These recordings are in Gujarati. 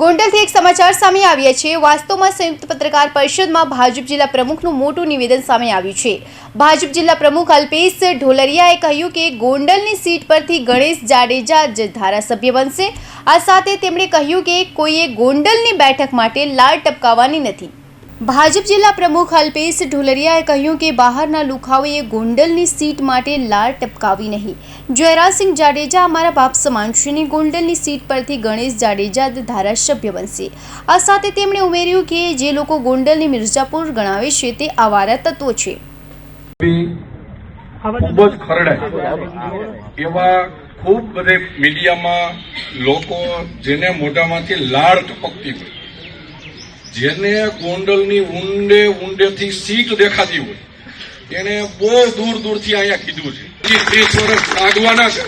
ગોંડલથી એક સમાચાર સામે આવ્યા છે। વાસ્તવમાં સંયુક્ત પત્રકાર પરિષદમાં ભાજપ જિલ્લા પ્રમુખનું મોટું નિવેદન સામે આવ્યું છે। ભાજપ જિલ્લા પ્રમુખ અલ્પેશ ઢોલરિયાએ કહ્યું કે ગોંડલની સીટ પરથી ગણેશ જાડેજા જ ધારાસભ્ય બનશે। આ સાથે તેમણે કહ્યું કે કોઈએ ગોંડલની બેઠક માટે લાડ ટપકાવવાની નથી। ભાજપ જિલ્લા પ્રમુખ અલ્પેશ ઢોલરિયાએ કહ્યું કે બહારના લુખાઓએ ગોંડલની સીટ માટે લાડ ટપકાવી નહીં। જયરાજસિંહ જાડેજા અમારા બાપ સમાન છે અને ગોંડલની સીટ પરથી ગણેશ જાડેજા જ ધારાસભ્ય બનશે। આ સાથે તેમણે ઉમેર્યું કે જે લોકો ગોંડલની મિર્ઝાપુર ગણાવે છે તે આવારા તત્વો છે। ખૂબ બધે મીડિયામાં લોકો જેને મોઢામાંથી લાળ ટપકતી હોય, જેને ગોંડલની ઊંડેથી સીટ દેખાતી હોય, એને બહુ દૂર દૂરથી અહીંયા કીધું છે 30 વર્ષ આગવાના છે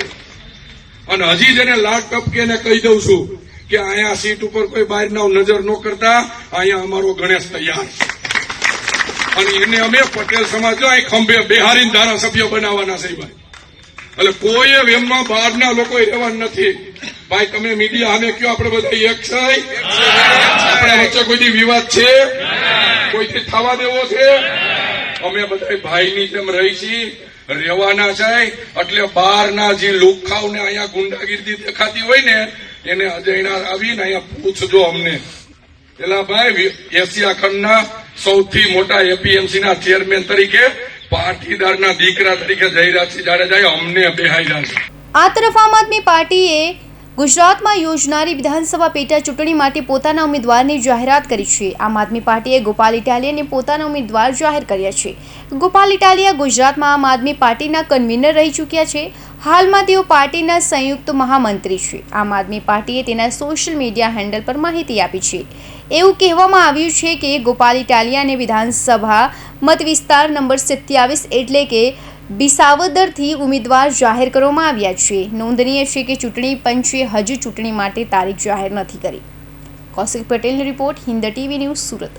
અને હજી જેને લાડ ટપકે ને કહી દઉં છું કે અહીંયા સીટ ઉપર કોઈ બહારના નજર ન કરતા અહીંયા અમારો ગણેશ તૈયાર છે અને એને અમે પટેલ સમાજ અહીં ખંભે બેહારીને ધારાસભ્ય બનાવવાના છે ભાઈ। એટલે કોઈ એમમાં બહારના લોકો રહેવાનું નથી ભાઈ। તમે મીડિયા સામે કયો આપણે બધા એક છે? આપણા વચ્ચે કોઈ વિવાદ છે? કોઈથી થવા દેવો છે? અમે બધા ભાઈની જેમ રહી છીએ, રહેવાના છે। એટલે બહારના જે લુખાઓને અહીંયા ગુંડાગીરી દેખાતી હોય ને એને અજયણા આવીને અહીંયા પૂછજો અમને। પેલા ભાઈ એશિયા ખંડના સૌથી મોટા એપીએમસીના ચેરમેન તરીકે પાટીદારના દીકરા તરીકે જયરાજસિંહ જાડેજાએ અમને બેહાડ્યા છે। આ તરફ આમ આદમી પાર્ટીએ ગુજરાતમાં યોજનારી વિધાનસભા પેટા ચૂંટણી માટે પોતાના ઉમેદવારની જાહેરાત કરી છે। આમ આદમી પાર્ટીએ ગોપાલ ઇટાલિયાને પોતાના ઉમેદવાર જાહેર કર્યા છે। ગોપાલ ઇટાલિયા ગુજરાતમાં આમ આદમી પાર્ટીના કન્વીનર રહી ચૂક્યા છે। હાલમાં તેઓ પાર્ટીના સંયુક્ત મહામંત્રી છે। આમ આદમી પાર્ટીએ તેના સોશિયલ મીડિયા હેન્ડલ પર માહિતી આપી છે। એવું કહેવામાં આવ્યું છે કે ગોપાલ ઇટાલિયાને વિધાનસભા મત વિસ્તાર નંબર 27 એટલે કે બિસાવદરથી ઉમેદવાર જાહેર કરવામાં આવ્યા છે। નોંધનીય છે કે ચૂંટણી પંચે હજુ ચૂંટણી માટે તારીખ જાહેર નથી કરી। કૌશિક પટેલનો report, Hind TV news, Surat.